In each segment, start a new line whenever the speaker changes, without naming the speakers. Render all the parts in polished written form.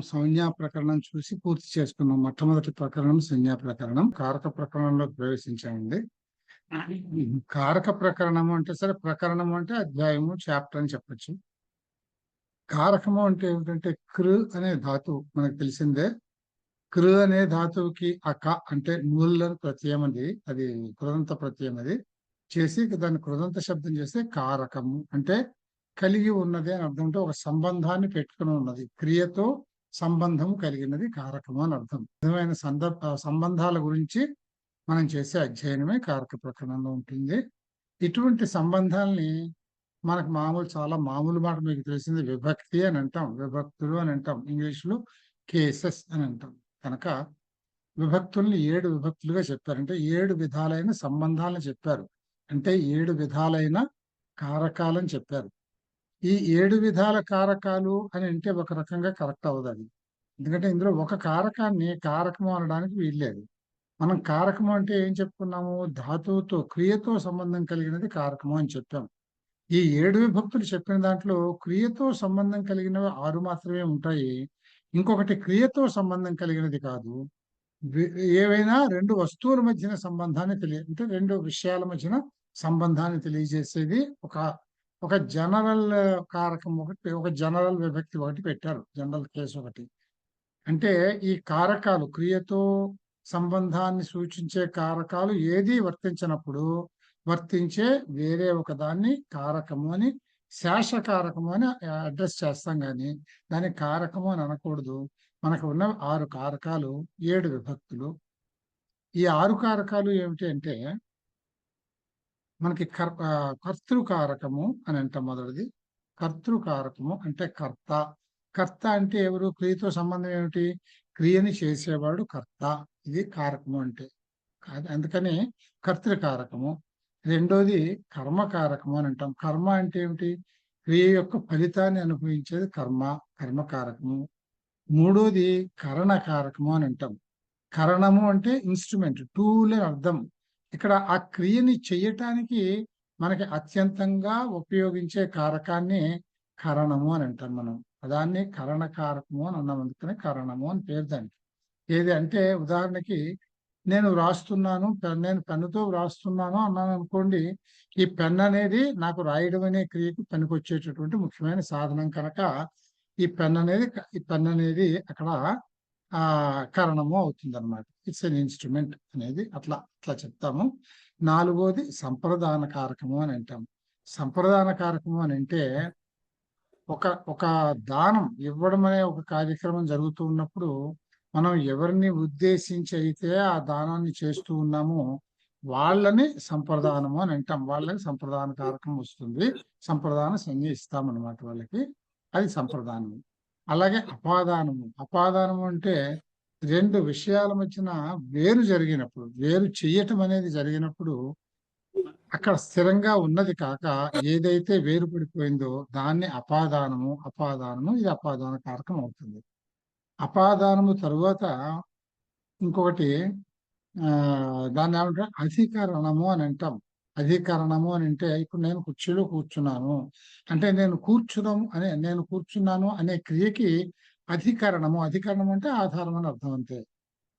సంజ్ఞా ప్రకరణం చూసి పూర్తి చేసుకున్నాం. మొట్టమొదటి ప్రకరణం సంజ్ఞా ప్రకరణం. కారక ప్రకరణంలోకి ప్రవేశించామండి. కారక ప్రకరణము అంటే సరే, ప్రకరణము అంటే అధ్యాయము, చాప్టర్ అని చెప్పొచ్చు. కారకము అంటే ఏమిటంటే కృ అనే ధాతువు మనకు తెలిసిందే. కృ అనే ధాతువుకి అక అంటే నూల్ ప్రత్యయం, అది కృదంత ప్రత్యయం. అది చేసి దాన్ని కృదంత శబ్దం చేస్తే కారకము అంటే కలిగి ఉన్నది అని అర్థం. అంటే ఒక సంబంధాన్ని పెట్టుకుని ఉన్నది, క్రియతో సంబంధం కలిగినది కారకము అని అర్థం. విధమైన సంబంధాల గురించి మనం చేసే అధ్యయనమే కారక ప్రకరణంలో ఉంటుంది. ఇటువంటి సంబంధాలని మనకు చాలా మామూలు మాట మీకు తెలిసింది విభక్తి అని అంటాం, విభక్తులు అని అంటాం, ఇంగ్లీష్లో కేసెస్ అని అంటాం. కనుక విభక్తుల్ని 7 విభక్తులుగా చెప్పారు. అంటే 7 విధాలైన సంబంధాలను చెప్పారు. అంటే 7 విధాలైన కారకాలని చెప్పారు. ఈ 7 విధాల కారకాలు అని అంటే ఒక రకంగా కరెక్ట్ అవ్వదు అది. ఎందుకంటే ఇందులో ఒక కారకాన్ని కారకము అనడానికి వీల్లేదు. మనం కారకము అంటే ఏం చెప్పుకున్నాము? ధాతువుతో, క్రియతో సంబంధం కలిగినది కారకము అని చెప్పాం. ఈ 7 విభక్తులు చెప్పిన దాంట్లో క్రియతో సంబంధం కలిగినవి 6 మాత్రమే ఉంటాయి. ఇంకొకటి క్రియతో సంబంధం కలిగినది కాదు. ఏవైనా 2 వస్తువుల మధ్యన సంబంధాన్ని అంటే 2 విషయాల మధ్యన సంబంధాన్ని తెలియజేసేది ఒక జనరల్ కారకం ఒకటి, ఒక జనరల్ విభక్తి ఒకటి పెట్టారు, జనరల్ కేసు ఒకటి. అంటే ఈ కారకాలు, క్రియతో సంబంధాన్ని సూచించే కారకాలు ఏది వర్తించినప్పుడు వర్తించే వేరే ఒక దాన్ని కారకము అని, శాసకారకము అని అడ్రస్ చేస్తాం. కానీ దాన్ని కారకము అని అనకూడదు. మనకు ఉన్న 6 కారకాలు, 7 విభక్తులు. ఈ 6 కారకాలు ఏమిటి అంటే మనకి కర్తృకారకము అని అంటాం. మొదటిది కర్తృకారకము అంటే కర్త. కర్త అంటే ఎవరు? క్రియతో సంబంధం ఏమిటి? క్రియని చేసేవాడు కర్త. ఇది కారకము అంటే. అందుకని కర్తృకారకము. రెండోది కర్మకారకము అని అంటాం. కర్మ అంటే ఏమిటి? క్రియ యొక్క ఫలితాన్ని అనుభవించేది కర్మ, కర్మకారకము. మూడోది కరణకారకము అని అంటాం. కరణము అంటే ఇన్స్ట్రుమెంట్, టూల్ అని అర్థం. ఇక్కడ ఆ క్రియని చెయ్యటానికి మనకి అత్యంతంగా ఉపయోగించే కారకాన్ని కరణము అని అంటాం మనం. దాన్ని కరణకారకము అని అన్నాం. అందుకనే కరణము అని పేరు దానికి. ఏది అంటే ఉదాహరణకి నేను వ్రాస్తున్నాను, నేను పెన్నుతో వ్రాస్తున్నాను అన్నాను అనుకోండి. ఈ పెన్ అనేది నాకు రాయడం అనే క్రియకు పనికొచ్చేటటువంటి ముఖ్యమైన సాధనం కనుక ఈ పెన్ అనేది అక్కడ కారణము అవుతుంది అనమాట. ఇట్స్ ఎన్ ఇన్స్ట్రుమెంట్ అనేది అట్లా చెప్తాము. నాలుగోది సంప్రదాన కారకము అని అంటాం. సంప్రదాన కారకము అని అంటే ఒక దానం ఇవ్వడం అనే ఒక కార్యక్రమం జరుగుతూ ఉన్నప్పుడు మనం ఎవరిని ఉద్దేశించి అయితే ఆ దానాన్ని చేస్తూ ఉన్నామో వాళ్ళని సంప్రదానము అని అంటాం. వాళ్ళకి సంప్రదాన కారకం వస్తుంది, సంప్రదాన సంజ్ఞ ఇస్తామన్నమాట వాళ్ళకి. అది సంప్రదానము. అలాగే అపాదానము అంటే 2 విషయాల మధ్యన వేరు జరిగినప్పుడు, వేరు చెయ్యటం అనేది జరిగినప్పుడు అక్కడ స్థిరంగా ఉన్నది కాక ఏదైతే వేరు పడిపోయిందో దాన్ని అపాదానము. ఇది అపాదాన కారకం అవుతుంది. అపాదానము తరువాత ఇంకొకటి దాన్ని ఏమంటారు? అధికరణము అని అంటాం. అధికరణము అని అంటే ఇప్పుడు నేను కుర్చీలో కూర్చున్నాను అంటే నేను కూర్చున్నాను అనే క్రియకి అధికరణము అంటే ఆధారం అని అర్థం. అంతే.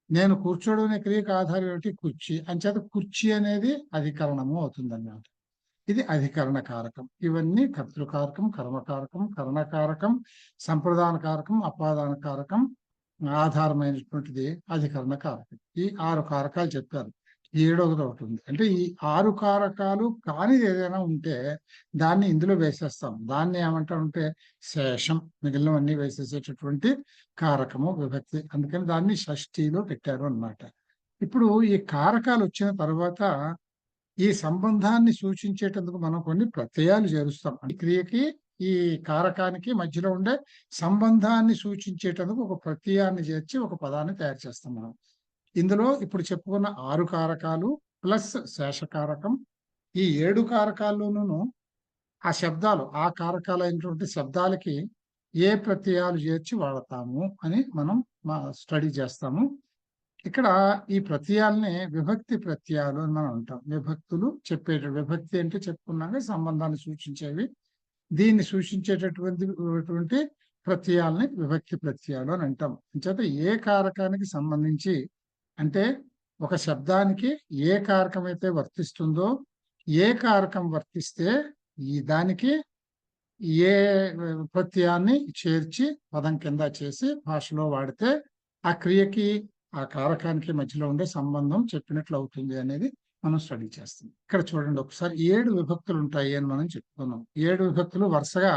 నేను కూర్చోవడం అనే క్రియకి ఆధారం ఏమిటి? కుర్చీ. అంచేత కుర్చీ అనేది అధికరణము అవుతుంది అన్నమాట. ఇది అధికరణ కారకం. ఇవన్నీ కర్తృకారకం, కర్మకారకం, కరణకారకం, సంప్రదాన కారకం, అపాదాన కారకం, ఆధారమైనటువంటిది అధికరణ కారకం. ఈ 6 కారకాలు చెప్పారు. 7వది ఒకటి ఉంది. అంటే ఈ 6 కారకాలు కానిది ఏదైనా ఉంటే దాన్ని ఇందులో వేసేస్తాం. దాన్ని ఏమంటామంటే శేషం. మిగిలినవన్నీ వేసేసేటటువంటి కారకము, విభక్తి. అందుకని దాన్ని షష్ఠిలో పెట్టారు అన్నమాట. ఇప్పుడు ఈ కారకాలు వచ్చిన తర్వాత ఈ సంబంధాన్ని సూచించేటందుకు మనం కొన్ని ప్రత్యయాలు చేరుస్తాం. ఈ క్రియకి ఈ కారకానికి మధ్యలో ఉండే సంబంధాన్ని సూచించేటందుకు ఒక ప్రత్యయాన్ని చేర్చి ఒక పదాన్ని తయారు చేస్తాం మనం. ఇందులో ఇప్పుడు చెప్పుకున్న 6 కారకాలు ప్లస్ శేషకారకం, ఈ 7 కారకాల్లోనూ ఆ శబ్దాలు, ఆ కారకాలైనటువంటి శబ్దాలకి ఏ ప్రత్యయాలు చేర్చి వాడతాము అని మనం స్టడీ చేస్తాము. ఇక్కడ ఈ ప్రత్యయాలని విభక్తి ప్రత్యయాలు అని మనం అంటాం. విభక్తులు విభక్తి అంటే చెప్పుకున్నాక సంబంధాన్ని సూచించేవి. దీన్ని సూచించేటటువంటి ప్రత్యయాలని విభక్తి ప్రత్యయాలు అని అంటాం. అంచేత ఏ కారకానికి సంబంధించి అంటే ఒక శబ్దానికి ఏ కారకం అయితే వర్తిస్తుందో, ఏ కారకం వర్తిస్తే ఈ దానికి ఏ ప్రత్యయాన్ని చేర్చి పదం కింద చేసి భాషలో వాడితే ఆ క్రియకి ఆ కారకానికి మధ్యలో ఉండే సంబంధం చెప్పినట్లు అవుతుంది అనేది మనం స్టడీ చేస్తాం. ఇక్కడ చూడండి ఒకసారి 7 విభక్తులు ఉంటాయి అని మనం చెప్పుకున్నాం. 7 విభక్తులు వరుసగా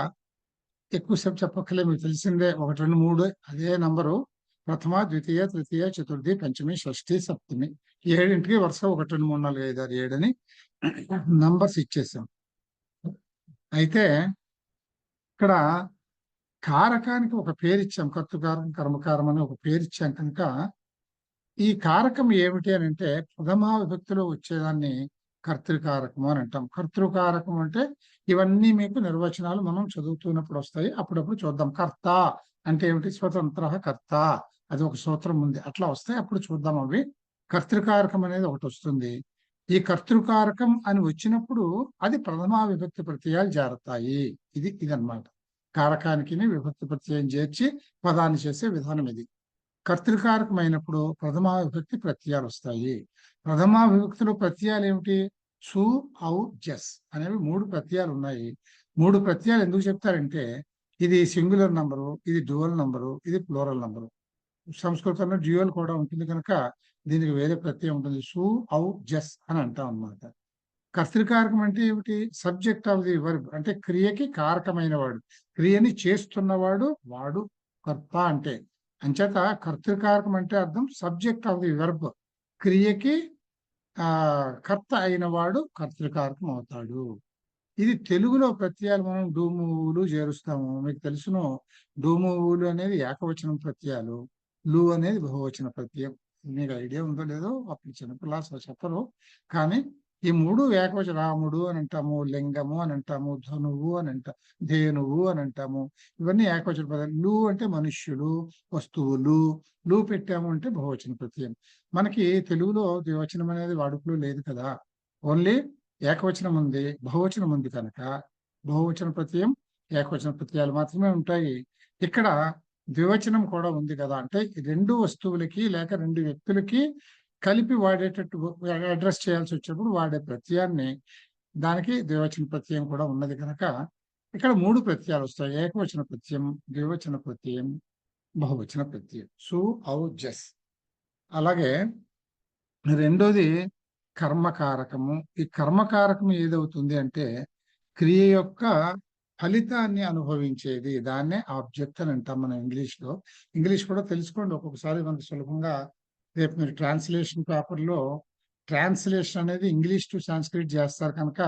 ఎక్కువసేపు చెప్పక్కలే, మీకు తెలిసిందే. 1, 2, 3 అదే నంబరు. ప్రథమ, ద్వితీయ, తృతీయ, చతుర్థి, పంచమి, షష్ఠి, సప్తమి. 7ంటికి వరుస 1, 2, 3, 4, 5, 6, 7 అని నంబర్స్ ఇచ్చేసాం. అయితే ఇక్కడ కారకానికి ఒక పేరు ఇచ్చాం. కర్తృకారం, కర్మకారం అని ఒక పేరు ఇచ్చాం కనుక ఈ కారకం ఏమిటి అని అంటే ప్రథమా విభక్తిలో వచ్చేదాన్ని కర్తృకారకము అని అంటాం. కర్తృకారకం అంటే ఇవన్నీ మీకు నిర్వచనాలు మనం చదువుతున్నప్పుడు వస్తాయి, అప్పుడప్పుడు చూద్దాం. కర్త అంటే ఏమిటి? స్వతంత్ర కర్త, అది ఒక సూత్రం ఉంది, అట్లా వస్తాయి, అప్పుడు చూద్దాం అవి. కర్తృకారకం అనేది ఒకటి వస్తుంది. ఈ కర్తృకారకం అని వచ్చినప్పుడు అది ప్రథమా విభక్తి ప్రత్యయాలు చేరతాయి. ఇదన్నమాట. కారకానికి విభక్తి ప్రత్యయం చేర్చి పదాన్ని చేసే విధానం ఇది. కర్తృకారకమైనప్పుడు ప్రథమా విభక్తి ప్రత్యయాలు వస్తాయి. ప్రథమా విభక్తిలో ప్రత్యయాలు ఏమిటి? సు, ఔ, జస్ అనేవి 3 ప్రత్యయాలు ఉన్నాయి. 3 ప్రత్యయాలు ఎందుకు చెప్తారంటే ఇది సింగులర్ నంబరు, ఇది డ్యూయల్ నంబరు, ఇది ప్లూరల్ నంబరు. సంస్కృతంలో డ్యూయల్ కూడా ఉంటుంది కనుక దీనికి వేరే ప్రత్యయం ఉంటుంది. సు, ఔ, జస్ అని అంటాం అన్నమాట. కర్తృకారకం అంటే ఏమిటి? సబ్జెక్ట్ ఆఫ్ ది వర్బ్, అంటే క్రియకి కారకమైన వాడు, క్రియని చేస్తున్నవాడు వాడు కర్త అంటే. అంచేత కర్తృకారకం అంటే అర్థం సబ్జెక్ట్ ఆఫ్ ది వర్బ్, క్రియకి కర్త అయిన వాడు కర్తృకారకం అవుతాడు. ఇది తెలుగులో ప్రత్యయాలు మనం డూమువులు చేరుస్తాము. మీకు తెలుసును, డూమువులు అనేది ఏకవచనం ప్రత్యయాలు, లు అనేది బహువచన ప్రత్యయం. మీకు ఐడియా ఉందో లేదో అప్పుడు చిన్నపిల్ల అసలు చెప్పరు. కానీ ఈ 3 ఏకవచన. రాముడు అని అంటాము, లింగము అని అంటాము, ధనువు అని అంటాము, ధేనువు అని అంటాము. ఇవన్నీ ఏకవచన పదాలు. లు అంటే మనుష్యులు, వస్తువులు. లు పెట్టాము అంటే బహువచన ప్రత్యయం. మనకి తెలుగులో ద్వివచనం అనేది వాడుకలో లేదు కదా, ఓన్లీ ఏకవచనం ఉంది, బహువచనం ఉంది కనుక బహువచన ప్రత్యయం, ఏకవచన ప్రత్యయాలు మాత్రమే ఉంటాయి. ఇక్కడ ద్వివచనం కూడా ఉంది కదా, అంటే 2 వస్తువులకి లేక 2 వ్యక్తులకి కలిపి వాడేటట్టు అడ్రస్ చేయాల్సి వచ్చినప్పుడు వాడే ప్రత్యయాన్ని, దానికి ద్వివచన ప్రత్యయం కూడా ఉన్నది కనుక ఇక్కడ 3 ప్రత్యయాలు వస్తాయి. ఏకవచన ప్రత్యయం, ద్వివచన ప్రత్యయం, బహువచన ప్రత్యయం. సు, ఔ, జస్. అలాగే రెండోది కర్మకారకము. ఈ కర్మకారకం ఏదవుతుంది అంటే క్రియ యొక్క ఫలితాన్ని అనుభవించేది, దాన్నే ఆబ్జెక్ట్ అని అంటాం మనం ఇంగ్లీష్లో. ఇంగ్లీష్ కూడా తెలుసుకోండి, ఒక్కొక్కసారి మనకు సులభంగా. రేపు మీరు ట్రాన్స్లేషన్ పేపర్లో ట్రాన్స్లేషన్ అనేది ఇంగ్లీష్ టు సాంస్క్రిట్ చేస్తారు కనుక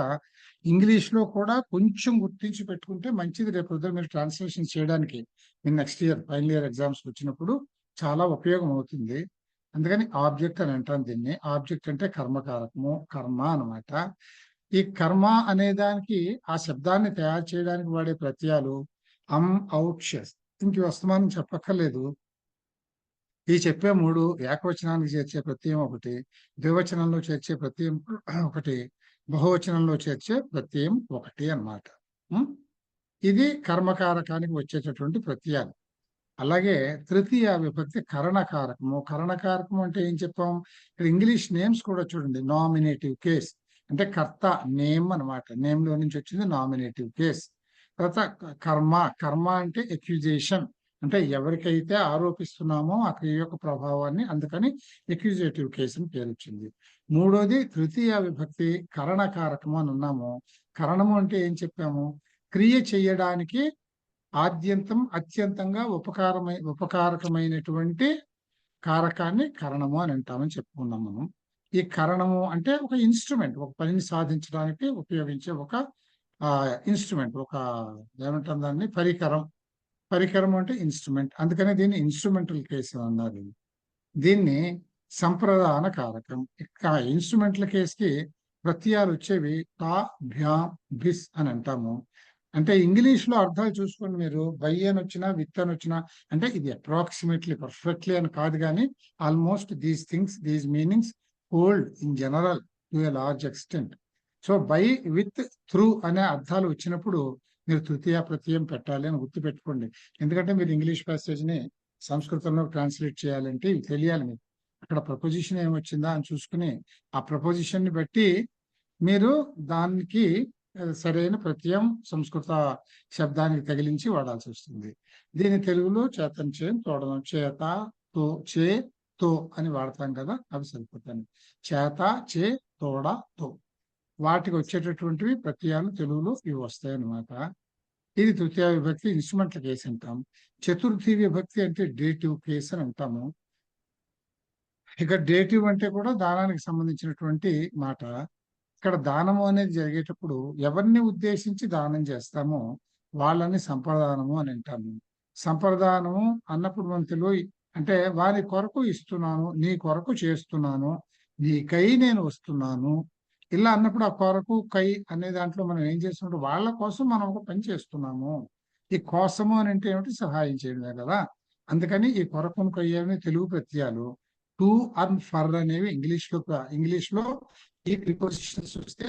ఇంగ్లీష్లో కూడా కొంచెం గుర్తించి పెట్టుకుంటే మంచిది. రేపు పొద్దున మీరు ట్రాన్స్లేషన్ చేయడానికి మీరు next year final year exams వచ్చినప్పుడు చాలా ఉపయోగం అవుతుంది. అందుకని ఆబ్జెక్ట్ అని అంటాం దీన్ని. ఆబ్జెక్ట్ అంటే కర్మకారకము, కర్మ అన్నమాట. ఈ కర్మ అనే దానికి ఆ శబ్దాన్ని తయారు చేయడానికి వాడే ప్రత్యయాలు అం, ఔట్, షస్. ఇంక వస్తమానం చెప్పక్కర్లేదు. ఈ చెప్పే 3 ఏకవచనానికి చేర్చే ప్రత్యయం ఒకటి, ద్వివచనంలో చేర్చే ప్రత్యయం ఒకటి, బహువచనంలో చేర్చే ప్రత్యయం ఒకటి అన్నమాట. ఇది కర్మకారకానికి వచ్చేటటువంటి ప్రత్యయాలు. అలాగే తృతీయ విభక్తి కరణకారకము. కరణకారకం అంటే ఏం చెప్పాం? ఇక్కడ ఇంగ్లీష్ నేమ్స్ కూడా చూడండి. నామినేటివ్ కేస్ అంటే కర్త, నేమ్ అనమాట. నేమ్ లో నుంచి వచ్చింది నామినేటివ్ కేస్. తర్వాత కర్మ. కర్మ అంటే ఎక్యూజేషన్, అంటే ఎవరికైతే ఆరోపిస్తున్నామో ఆ క్రియ యొక్క ప్రభావాన్ని, అందుకని ఎక్యూజేటివ్ కేసు అని పేరు వచ్చింది. మూడోది తృతీయ విభక్తి కరణకారకము అని అన్నాము. కరణము అంటే ఏం చెప్పాము? క్రియ చేయడానికి ఆద్యంతం అత్యంతంగా ఉపకారకమైనటువంటి కారకాన్ని కరణము అని అంటామని చెప్పుకున్నాం మనం. ఈ కరణము అంటే ఒక ఇన్స్ట్రుమెంట్, ఒక పనిని సాధించడానికి ఉపయోగించే ఒక ఇన్స్ట్రుమెంట్, ఒక ఏమంటాం దాన్ని, పరికరం. పరికరం అంటే ఇన్స్ట్రుమెంట్, అందుకనే దీన్ని ఇన్స్ట్రుమెంటల్ కేసు అన్నారు. దీన్ని సంప్రదాన కారకం. ఇన్స్ట్రుమెంటల్ కేసుకి ప్రత్యయాలు వచ్చేవి టా, భ్యా, భిస్ అని అంటాము. అంటే ఇంగ్లీష్ లో అర్థాలు చూసుకోండి మీరు. బై అని వచ్చినా, విత్ అని వచ్చినా, అంటే ఇది అప్రాక్సిమేట్లీ పర్ఫెక్ట్లీ అని కాదు, కానీ almost these things, these meanings hold in general to a large extent. So by, with, through అనే అర్థాలు వచ్చినప్పుడు మీరు తృతీయ ప్రత్యయం పెట్టాలి అని గుర్తు పెట్టుకోండి. ఎందుకంటే మీరు ఇంగ్లీష్ ప్యాసేజ్ ని సంస్కృతంలో ట్రాన్స్లేట్ చేయాలంటే ఇవి తెలియాలి మీకు. అక్కడ ప్రపోజిషన్ ఏమొచ్చిందా అని చూసుకుని ఆ ప్రపోజిషన్ ని బట్టి మీరు దానికి సరైన ప్రత్యయం సంస్కృత శబ్దానికి తగిలించి వాడాల్సి వస్తుంది. దీని తెలుగులో చేతన్ చే తోడనం, చేత తో చే తో అని వాడతాం కదా, అవి సరిపోతాయి. చేత చే తోడ తో వాటికి వచ్చేటటువంటివి ప్రత్యయాలు తెలుగులో ఇవి వస్తాయి అన్నమాట. ఇది తృతీయ విభక్తి ఇన్స్ట్రుమెంట్ల కేసు అంటాం. చతుర్థి విభక్తి అంటే డేటివ్ కేసు అని అంటాము. ఇక డేటివ్ అంటే కూడా దానానికి సంబంధించినటువంటి మాట. ఇక్కడ దానము అనేది జరిగేటప్పుడు ఎవరిని ఉద్దేశించి దానం చేస్తామో వాళ్ళని సంప్రదానము అని అంటాము. సంప్రదానము అన్నప్పుడు మన తెలుగు అంటే వారి కొరకు ఇస్తున్నాను, నీ కొరకు చేస్తున్నాను, నీకై నేను వస్తున్నాను, ఇలా అన్నప్పుడు ఆ కొరకు కై అనే దాంట్లో మనం ఏం చేస్తున్నాం, వాళ్ళ కోసం మనం ఒక పని చేస్తున్నాము. ఈ కోసము అని అంటే ఏమిటి, సహాయం చేయడమే కదా. అందుకని ఈ కొరకును కై అనే తెలుగు ప్రత్యయాలు. టు అండ్ ఫర్ అనేవి ఇంగ్లీష్ లో ఈ ప్రిపోజిషన్స్ వస్తే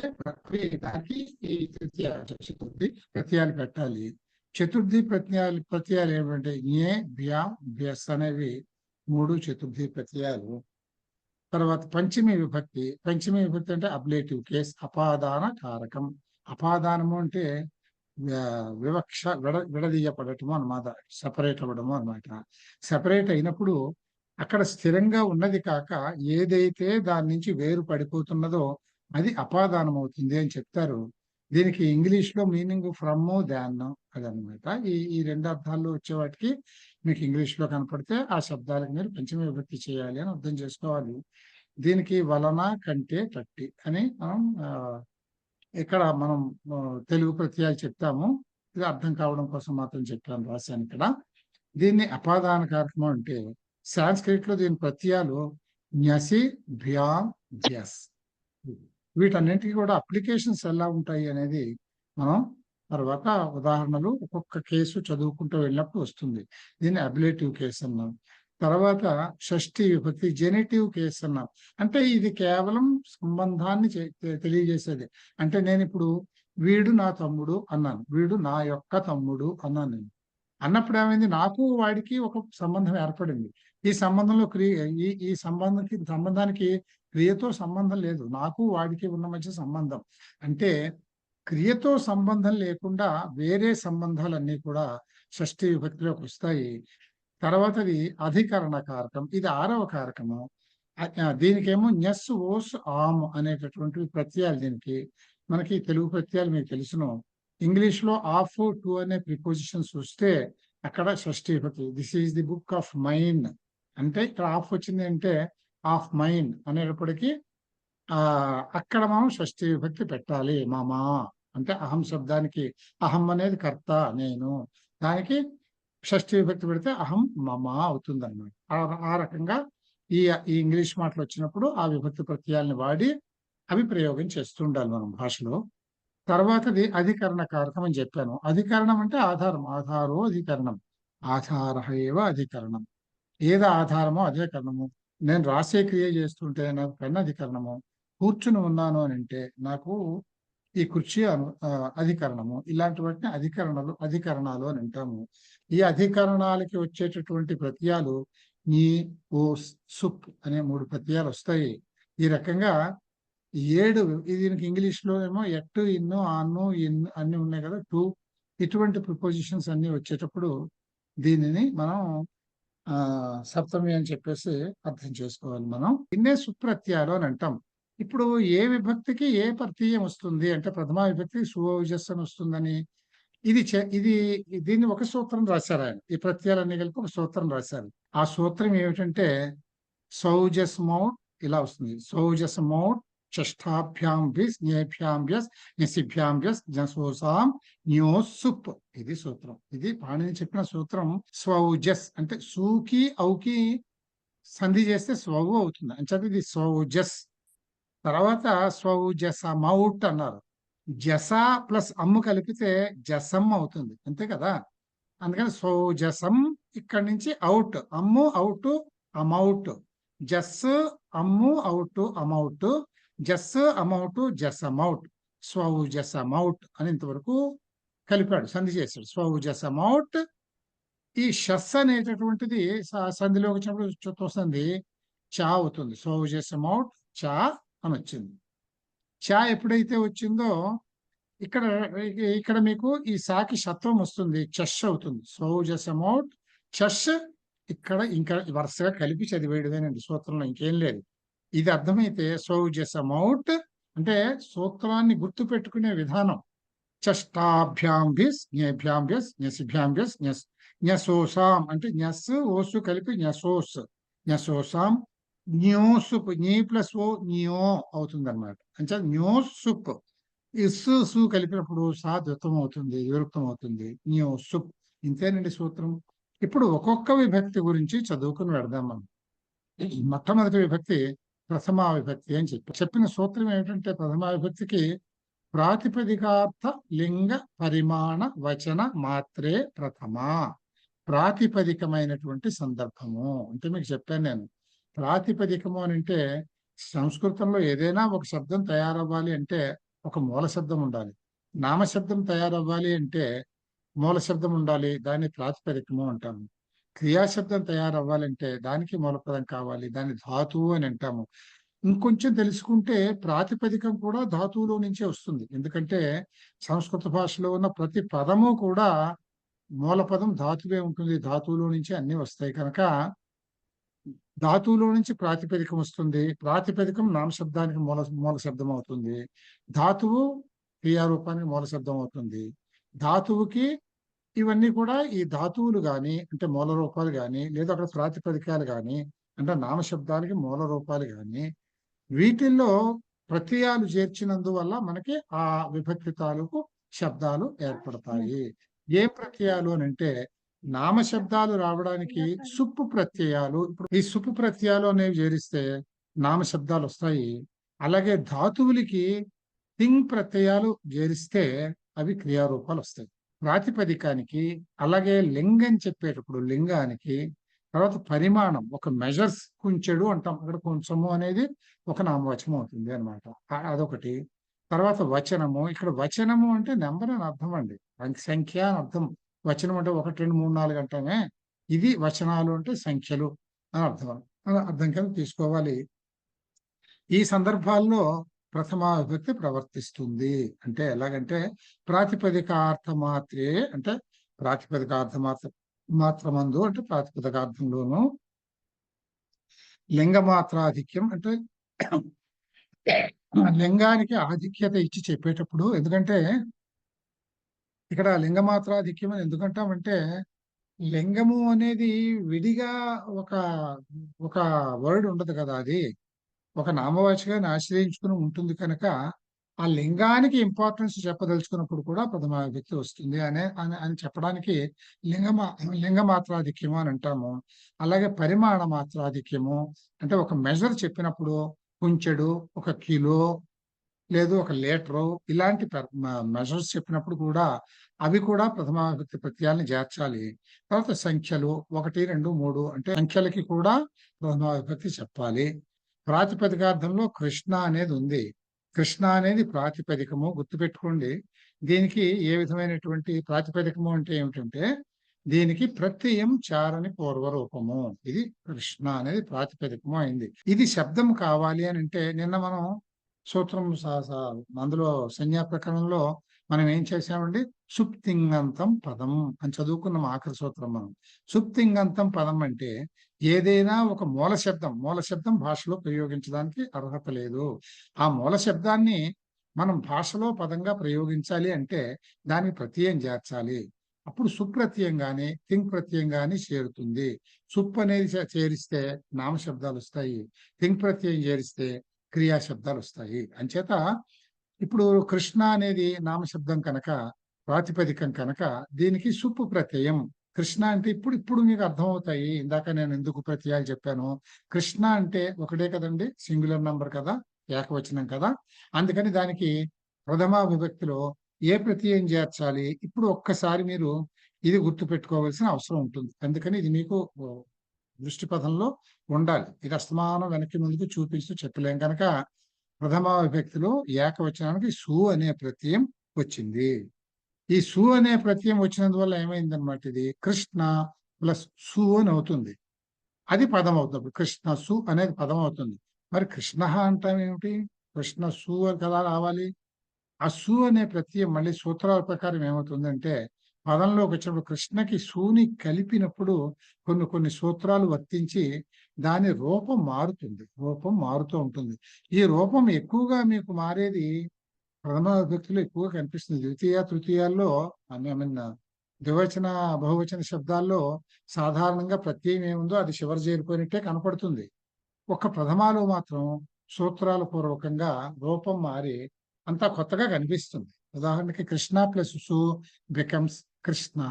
దానికి ఈ చతుర్థి ప్రత్యయాలు పెట్టాలి. చతుర్థి ప్రత్యయాలు ఏమిటంటే ఞే, భ్యా, భ్యస్ అనేవి 3 చతుర్థి ప్రత్యయాలు. తర్వాత పంచమి విభక్తి అంటే అబ్లేటివ్ కేస్, అపాదాన కారకం. అపాదానము అంటే వివక్ష విడదీయపడటము అన్నమాట, సెపరేట్ అవ్వడము అన్నమాట. సెపరేట్ అయినప్పుడు అక్కడ స్థిరంగా ఉన్నది కాక ఏదైతే దాని నుంచి వేరు పడిపోతున్నదో అది అపాదానం అవుతుంది అని చెప్తారు. దీనికి ఇంగ్లీష్ లో మీనింగ్ ఫ్రమ్, దాన్ అదనమాట. ఈ 2 అర్థాల్లో వచ్చే వాటికి మీకు ఇంగ్లీష్ లో కనపడితే ఆ శబ్దాలకు మీరు పంచమి విభక్తి చేయాలి అని అర్థం చేసుకోవాలి. దీనికి వలన, కంటే, కట్టి అని మనం ఇక్కడ మనం తెలుగు ప్రత్యయాలు చెప్తాము. ఇది అర్థం కావడం కోసం మాత్రం చెప్పాను, రాశాను ఇక్కడ. దీన్ని అపాదాన కారకము అంటే సాంస్క్రిట్ లో దీని ప్రత్యయాలు న్యసి, భ్యాం, ధ్యస్. వీటన్నింటికి కూడా అప్లికేషన్స్ ఎలా ఉంటాయి అనేది మనం తర్వాత ఉదాహరణలు ఒక్కొక్క కేసు చదువుకుంటూ వెళ్ళినప్పుడు వస్తుంది. దీన్ని అబిలేటివ్ కేసు అన్నాం. తర్వాత షష్ఠి విభక్తి జెనిటివ్ కేసు అన్నాం. అంటే ఇది కేవలం సంబంధాన్ని తెలియజేసేది. అంటే నేను ఇప్పుడు వీడు నా తమ్ముడు అన్నాను, వీడు నా యొక్క తమ్ముడు అన్నాను. నేను అన్నప్పుడు ఏమైంది, నాకు వాడికి ఒక సంబంధం ఏర్పడింది. ఈ సంబంధంలో ఈ సంబంధానికి క్రియతో సంబంధం లేదు, నాకు వాడికి ఉన్న మధ్య సంబంధం. అంటే క్రియతో సంబంధం లేకుండా వేరే సంబంధాలన్నీ కూడా షష్ఠి విభక్తిలోకి వస్తాయి. తర్వాతది అధికరణ కారకం, ఇది 6వ కారకము. దీనికేమో న్యస్, ఓస్, ఆమ్ అనేటటువంటి ప్రత్యయాలు. దీనికి మనకి తెలుగు ప్రత్యయాలు మీకు తెలుసును. ఇంగ్లీష్ లో ఆఫ్, టు అనే ప్రిపోజిషన్స్ వస్తే అక్కడ షష్ఠి విభక్తి. This is the book of mind అంటే ఇక్కడ ఆఫ్ వచ్చింది అంటే ఆఫ్ మైండ్ అనేటప్పటికీ అక్కడ మనం షష్ఠి విభక్తి పెట్టాలి. మామా అంటే అహం శబ్దానికి అహం అనేది కర్త, నేను, దానికి షష్ఠి విభక్తి పెడితే అహం మమ అవుతుంది అన్నమాట. ఆ రకంగా ఈ ఇంగ్లీష్ మాటలు వచ్చినప్పుడు ఆ విభక్తి ప్రత్యయాలను వాడి అవి ప్రయోగం చేస్తూ ఉండాలి మనం భాషలో. తర్వాతది అధికరణ కారకం అని చెప్పాను. అధికరణం అంటే ఆధారం, ఆధారో అధికరణం, ఆధార ఏవ అధికరణం. ఏది ఆధారమో అదే కరణము. నేను రాసే క్రియ చేస్తుంటే నాకు పెన్ అధికరణము, కూర్చుని ఉన్నాను అని అంటే నాకు ఈ కుర్చీ అధికరణము. ఇలాంటి వాటిని అధికరణాలు అని అంటాము. ఈ అధికరణాలకి వచ్చేటటువంటి ప్రత్యయాలు నీ, ఓ, సుప్ అనే 3 ప్రత్యయాలు వస్తాయి. ఈ రకంగా 7. దీనికి ఇంగ్లీష్ లో ఏమో ఎట్, ఇన్ను, ఆన్ను, ఇన్ అన్ని ఉన్నాయి కదా, టు, ఇటువంటి ప్రిపోజిషన్స్ అన్ని వచ్చేటప్పుడు దీనిని మనం సప్తమి అని చెప్పేసి అర్థం చేసుకోవాలి మనం. ఇన్నే సుప్రత్యయాలు అని అంటాం. ఇప్పుడు ఏ విభక్తికి ఏ ప్రత్యయం వస్తుంది అంటే ప్రథమా విభక్తికి సువౌజస్ అని వస్తుందని ఇది దీన్ని ఒక సూత్రం రాశారు ఆయన. ఈ ప్రత్యయాలన్నీ కలిపి ఒక సూత్రం రాశారు. ఆ సూత్రం ఏమిటంటే సౌజస్ మౌట్ ఇలా వస్తుంది. సౌజస్ మౌట్ షష్ఠాభ్యాం బిస్, జ్ఞేభ్యాం బ్యస్, ఞసిభ్యాం బ్యస్, జసోసాం న్యోసుప్. ఇది సూత్రం. ఇది పాణిని చెప్పిన సూత్రం. స్వౌజస్ అంటే సూకి ఔకి సంధి చేస్తే స్వవు అవుతుంది అంటే ఇది స్వౌజస్. తర్వాత స్వౌజస మౌట్ అన్నారు. జస ప్లస్ అమ్ము కలిపితే జసం అవుతుంది, అంతే కదా. అందుకని స్వౌజసం ఇక్కడి నుంచి అవుట్, అమ్ము అవుట్, అమౌట్. జస్ అమ్ము అవుట్ అమౌట్, జస్ అమౌట్ జసమౌట్, స్వౌజసమౌట్ అని ఇంతవరకు కలిపాడు, సంధి చేశాడు. స్వౌజసమౌట్. ఈ షస్ అనేటటువంటిది సంధిలోకి వచ్చినప్పుడు వస్తుంది, చా అవుతుంది. స్వౌజసమౌట్ చా అని వచ్చింది. చా ఎప్పుడైతే వచ్చిందో ఇక్కడ ఇక్కడ మీకు ఈ సాకి షత్వం వస్తుంది, చష్ అవుతుంది. స్వౌజసమౌట్ చష్. ఇక్కడ ఇంకా వరుసగా కలిపి చదివేయడమేనండి సూత్రంలో, ఇంకేం లేదు. ఇది అర్థమైతే స్వౌజసమౌట్ అంటే సూత్రాన్ని గుర్తు పెట్టుకునే విధానం. చష్టాభ్యాంభిస్ జ్ఞేభ్యాంభ్యస్ జ్ఞసిభ్యాంభ్యస్ జ్ఞసోసాం అంటే జ్ఞస్ ఓసు కలిపి జ్ఞసోస్. జ్ఞసోసాం జ్ఞోసుప్ జ్ఞీ ప్లస్ ఓ జ్ఞో అవుతుంది అనమాట. అంటే జ్ఞోసుప్. ఇస్సు కలిపినప్పుడు సా ద్విత్వం అవుతుంది, విరుక్తం అవుతుంది. జ్ఞోసుప్. ఇంతేనండి సూత్రం. ఇప్పుడు ఒక్కొక్క విభక్తి గురించి చదువుకుని పెడదాం మనం. మొట్టమొదటి విభక్తి ప్రథమా విభక్తి అని చెప్పిన సూత్రం ఏమిటంటే, ప్రథమా విభక్తికి ప్రాతిపదికార్థ లింగ పరిమాణ వచన మాత్రే ప్రథమ. ప్రాతిపదికమైనటువంటి సందర్భము అంటే మీకు చెప్పాను నేను. ప్రాతిపదికము అని అంటే సంస్కృతంలో ఏదైనా ఒక శబ్దం తయారవ్వాలి అంటే ఒక మూల శబ్దం ఉండాలి. నామశబ్దం తయారవ్వాలి అంటే మూల శబ్దం ఉండాలి, దాన్ని ప్రాతిపదికము అంటాము. క్రియాశబ్దం తయారవ్వాలంటే దానికి మూలపదం కావాలి, దాన్ని ధాతువు అని అంటాము. ఇంకొంచెం తెలుసుకుంటే ప్రాతిపదికం కూడా ధాతువులో నుంచే వస్తుంది. ఎందుకంటే సంస్కృత భాషలో ఉన్న ప్రతి పదము కూడా మూలపదం ధాతువే ఉంటుంది. ధాతువులో నుంచి అన్ని వస్తాయి కనుక ధాతువులో నుంచి ప్రాతిపదికం వస్తుంది. ప్రాతిపదికం నామశబ్దానికి మూల శబ్దం అవుతుంది. ధాతువు క్రియారూపానికి మూల శబ్దం అవుతుంది. ధాతువుకి ఇవన్నీ కూడా ఈ ధాతువులు కానీ అంటే మూల రూపాలు కానీ, లేదా అక్కడ ప్రాతిపదికాలు కానీ అంటే నామశబ్దానికి మూల రూపాలు కానీ, వీటిల్లో ప్రత్యయాలు చేర్చినందువల్ల మనకి ఆ విభక్తి తాలూకు శబ్దాలు ఏర్పడతాయి. ఏ ప్రత్యయాలు అని అంటే నామశబ్దాలు రావడానికి సుప్పు ప్రత్యయాలు. ఇప్పుడు ఈ సుప్పు ప్రత్యయాలు అనేవి చేరిస్తే నామశబ్దాలు వస్తాయి. అలాగే ధాతువులకి తింగ్ ప్రత్యయాలు చేరిస్తే అవి క్రియారూపాలు వస్తాయి. ప్రాతిపదికానికి అలాగే లింగం చెప్పేటప్పుడు లింగానికి, తర్వాత పరిమాణం ఒక మెజర్స్, కుంచెడు అంటాం, అక్కడ కొంచెము అనేది ఒక నామవచనం అవుతుంది అనమాట. అదొకటి. తర్వాత వచనము, ఇక్కడ వచనము అంటే నెంబర్ అని అర్థం అండి, సంఖ్య అని అర్థం. వచనం అంటే 1, 2, 3, 4 అంటామే, ఇది వచనాలు అంటే సంఖ్యలు అని అర్థం. అర్థం కింద తీసుకోవాలి. ఈ సందర్భాల్లో ప్రథమా విభక్తి ప్రవర్తిస్తుంది. అంటే ఎలాగంటే ప్రాతిపదికార్థ మాత్రే అంటే ప్రాతిపదికార్థ మాత్రమందు అంటే ప్రాతిపదికార్థంలోను లింగమాత్రాధిక్యం అంటే లింగానికి ఆధిక్యత ఇచ్చి చెప్పేటప్పుడు, ఎందుకంటే ఇక్కడ లింగమాత్రాధిక్యం అని ఎందుకంటామంటే లింగము అనేది విడిగా ఒక ఒక వర్డ్ ఉండదు కదా, అది ఒక నామవాచకాన్ని ఆశ్రయించుకుని ఉంటుంది కనుక ఆ లింగానికి ఇంపార్టెన్స్ చెప్పదలుచుకున్నప్పుడు కూడా ప్రథమా విభక్తి వస్తుంది అని చెప్పడానికి లింగమాత్రాధిక్యము అని అంటాము. అలాగే పరిమాణ మాత్రాధిక్యము అంటే ఒక మెజర్ చెప్పినప్పుడు కుంచెడు, 1 కిలో లేదు 1 లీటరు, ఇలాంటి మెజర్స్ చెప్పినప్పుడు కూడా అవి కూడా ప్రథమా విభక్తి ప్రత్యయాన్ని చేర్చాలి. తర్వాత సంఖ్యలు 1, 2, 3 అంటే సంఖ్యలకి కూడా ప్రథమా విభక్తి చెప్పాలి. ప్రాతిపదికార్థంలో కృష్ణ అనేది ఉంది. కృష్ణ అనేది ప్రాతిపదికము, గుర్తుపెట్టుకోండి. దీనికి ఏ విధమైనటువంటి ప్రాతిపదికము అంటే ఏమిటంటే దీనికి ప్రత్యయం చారని పూర్వరూపము. ఇది కృష్ణ అనేది ప్రాతిపదికము అయింది. ఇది శబ్దం కావాలి అని అంటే నిన్న మనం సూత్రం అందులో సంజ్ఞా ప్రకరణంలో మనం ఏం చేసామండి, సుప్తింగంతం పదం అని చదువుకున్నాం ఆఖరి సూత్రం మనం. సుప్తింగంతం పదం అంటే ఏదైనా ఒక మూల శబ్దం భాషలో ప్రయోగించడానికి అర్హత లేదు. ఆ మూల శబ్దాన్ని మనం భాషలో పదంగా ప్రయోగించాలి అంటే దానికి ప్రత్యయం చేర్చాలి. అప్పుడు సుప్రత్యయం గాని తింగ్ ప్రత్యయం గాని చేరుతుంది. సుప్ అనేది చేరిస్తే నామశబ్దాలు వస్తాయి, తింగ్ ప్రత్యయం చేరిస్తే క్రియాశబ్దాలు వస్తాయి. అంచేత ఇప్పుడు కృష్ణ అనేది నామశబ్దం కనుక, ప్రాతిపదికం కనుక దీనికి సుప్పు ప్రత్యయం. కృష్ణ అంటే ఇప్పుడు మీకు అర్థమవుతాయి ఇందాక నేను ఎందుకు ప్రత్యయాలు చెప్పాను. కృష్ణ అంటే ఒకటే కదండి, సింగులర్ నంబర్ కదా, ఏకవచనం కదా, అందుకని దానికి ప్రథమా విభక్తిలో ఏ ప్రత్యయం చేర్చాలి ఇప్పుడు ఒక్కసారి మీరు ఇది గుర్తు పెట్టుకోవాల్సిన అవసరం ఉంటుంది. అందుకని ఇది మీకు దృష్టి పథంలో ఉండాలి. ఇది అస్తమానం వెనక్కి ముందుకు చూపిస్తూ చెప్పలేం కనుక ప్రథమా విభక్తిలో ఏకవచనానికి సు అనే ప్రత్యయం వచ్చింది. ఈ సు అనే ప్రత్యయం వచ్చినందువల్ల ఏమైందనమాట, ఇది కృష్ణ ప్లస్ సు అని అవుతుంది. అది పదం అవుతుంది. కృష్ణ సు అనేది పదం అవుతుంది. మరి కృష్ణ అంటాం ఏమిటి? కృష్ణ సు అని కదా రావాలి. ఆ సు అనే ప్రత్యయం మళ్ళీ సూత్రాల ప్రకారం ఏమవుతుందంటే, పదంలోకి వచ్చినప్పుడు కృష్ణకి సుని కలిపినప్పుడు కొన్ని కొన్ని సూత్రాలు వర్తించి దాని రూపం మారుతుంది. రూపం మారుతూ ఉంటుంది. ఈ రూపం ఎక్కువగా మీకు మారేది ప్రథమ విభక్తిలో ఎక్కువగా కనిపిస్తుంది. ద్వితీయ, తృతీయాల్లో ఐ మీన్ ద్వివచన, బహువచన శబ్దాల్లో సాధారణంగా ప్రత్యయం ఏముందో అది చివర చేరిపోయినట్టే కనపడుతుంది. ఒక్క ప్రథమాలో మాత్రం సూత్రాల పూర్వకంగా రూపం మారి అంతా కొత్తగా కనిపిస్తుంది. ఉదాహరణకి కృష్ణ ప్లస్ సు బికమ్స్ కృష్ణ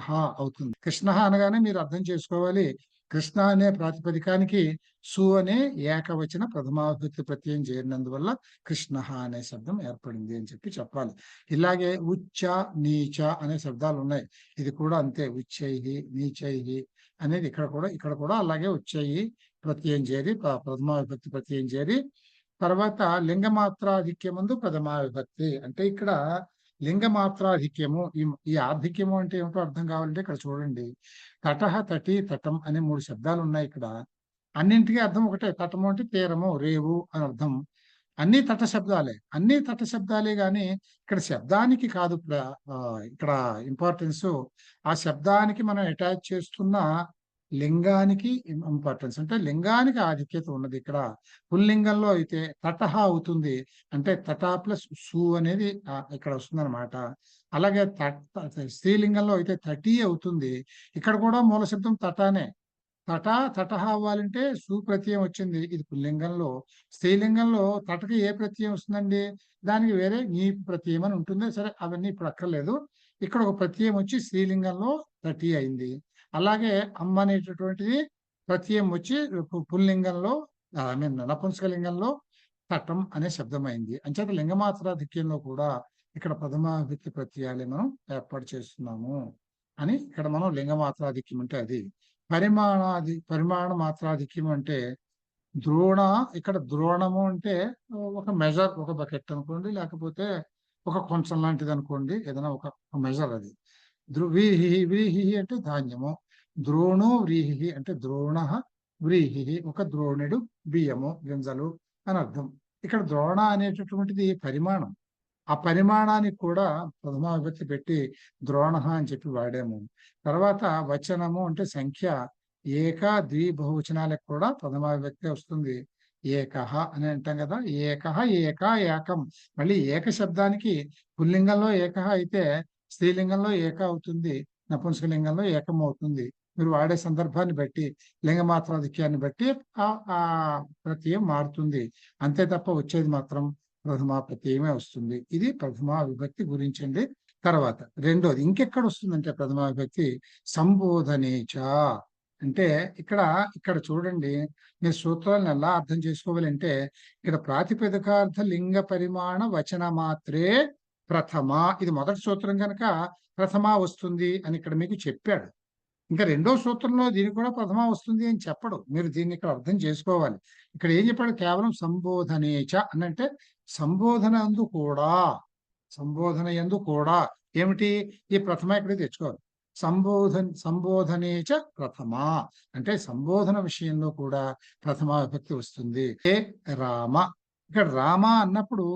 అవుతుంది. కృష్ణ అనగానే మీరు అర్థం చేసుకోవాలి, కృష్ణ అనే ప్రాతిపదికానికి సు అనే ఏకవచన ప్రథమావిభక్తి ప్రత్యయం చేరినందువల్ల కృష్ణ అనే శబ్దం ఏర్పడింది అని చెప్పాలి. ఇలాగే ఉచ్చ, నీచ అనే శబ్దాలు ఉన్నాయి. ఇది కూడా అంతే. ఉచ్చై, నీచై అనేది ఇక్కడ కూడా అలాగే ఉచ్చయి ప్రత్యయం చేరి ప్రథమా విభక్తి ప్రత్యయం చేరి తర్వాత లింగమాత్రాధిక్యమందు ప్రథమా విభక్తి. అంటే ఇక్కడ లింగమాత్రాధిక్యము, ఈ ఆధిక్యము అంటే ఏమిటో అర్థం కావాలంటే ఇక్కడ చూడండి. తటహ, తటి, తటం అనే 3 శబ్దాలు ఉన్నాయి ఇక్కడ. అన్నింటికీ అర్థం ఒకటే. తటము అంటే తీరము, రేవు అని అర్థం. అన్ని తట శబ్దాలే గాని ఇక్కడ శబ్దానికి కాదు ఇక్కడ ఇంపార్టెన్స్. ఆ శబ్దానికి మనం అటాచ్ చేస్తున్న లింగానికి ఇంపార్టెన్స్. అంటే లింగానికి ఆధిక్యత ఉన్నది ఇక్కడ. పుల్లింగంలో అయితే తటహ అవుతుంది. అంటే తట ప్లస్ సు అనేది ఇక్కడ వస్తుంది అనమాట. అలాగే స్త్రీలింగంలో అయితే తటి అవుతుంది. ఇక్కడ కూడా మూల శబ్దం తటానే. తటహ అవ్వాలంటే సు ప్రత్యయం వచ్చింది. ఇది పుల్లింగంలో. స్త్రీలింగంలో తటకి ఏ ప్రత్యయం వస్తుందండి? దానికి వేరే నీ ప్రత్యయం అని ఉంటుంది. సరే, అవన్నీ ఇప్పుడు అక్కర్లేదు. ఇక్కడ ఒక ప్రత్యయం వచ్చి స్త్రీలింగంలో తటి అయింది. అలాగే అమ్మ అనేటటువంటిది ప్రత్యయం వచ్చి పుల్లింగంలో ఐ మీన్ నపుంసకలింగంలో తటం అనే శబ్దం అయింది. అంచేత లింగమాత్రాధిక్యంలో కూడా ఇక్కడ ప్రథమ విభక్తి ప్రత్యయాలు మనం ఏర్పాటు చేస్తున్నాము అని ఇక్కడ మనం లింగమాత్రాధిక్యం అంటే అది. పరిమాణ మాత్రాధిక్యం అంటే ద్రోణ. ఇక్కడ ద్రోణము అంటే ఒక మెజర్, ఒక బకెట్ అనుకోండి, లేకపోతే ఒక కొంచెం లాంటిది అనుకోండి, ఏదైనా ఒక మెజర్ అది. వ్రీహి అంటే ధాన్యము. ద్రోణో వ్రీహి అంటే ద్రోణ వ్రీహి, ఒక ద్రోణుడు బియ్యము, గింజలు అని అర్థం. ఇక్కడ ద్రోణ అనేటటువంటిది పరిమాణం. ఆ పరిమాణానికి కూడా ప్రథమా విభక్తి పెట్టి ద్రోణ అని చెప్పి వాడాము. తర్వాత వచనము అంటే సంఖ్య. ఏక, ద్వి, బహువచనాలకు కూడా ప్రథమా విభక్తి వస్తుంది. ఏకహ అని అంటాం కదా. ఏకహ, ఏక, ఏకం. మళ్ళీ ఏక శబ్దానికి పుల్లింగంలో ఏకహ అయితే స్త్రీలింగంలో ఏక అవుతుంది, నపుంసకలింగంలో ఏకం అవుతుంది. మీరు వాడే సందర్భాన్ని బట్టి, లింగమాత్రాధిక్యాన్ని బట్టి ఆ ప్రత్యయం మారుతుంది. అంతే తప్ప వచ్చేది మాత్రం ప్రథమా ప్రత్యయమే వస్తుంది. ఇది ప్రథమా విభక్తి గురించండి. తర్వాత రెండోది ఇంకెక్కడ వస్తుందంటే ప్రథమా విభక్తి సంబోధనేచ. అంటే ఇక్కడ చూడండి, మీరు సూత్రాలను ఎలా అర్థం చేసుకోవాలంటే, ఇక్కడ ప్రాతిపదికార్థ లింగ పరిమాణ వచన మాత్రే ప్రథమ. ఇది మొదటి సూత్రం కనుక ప్రథమ వస్తుంది అని ఇక్కడ మీకు చెప్పాడు. ఇంకా రెండో సూత్రంలో దీనికి కూడా ప్రథమ వస్తుంది అని చెప్పడు. మీరు దీన్ని ఇక్కడ అర్థం చేసుకోవాలి. ఇక్కడ ఏం చెప్పాడు? కేవలం సంబోధనేచ అనంటే సంబోధన యందు కూడా ఏమిటి? ఈ ప్రథమ ఇక్కడ తెచ్చుకోవాలి. సంబోధనేచ ప్రథమ అంటే సంబోధన విషయంలో కూడా ప్రథమా విభక్తి వస్తుంది. ఏ రామ. ఇక్కడ రామ అన్నప్పుడు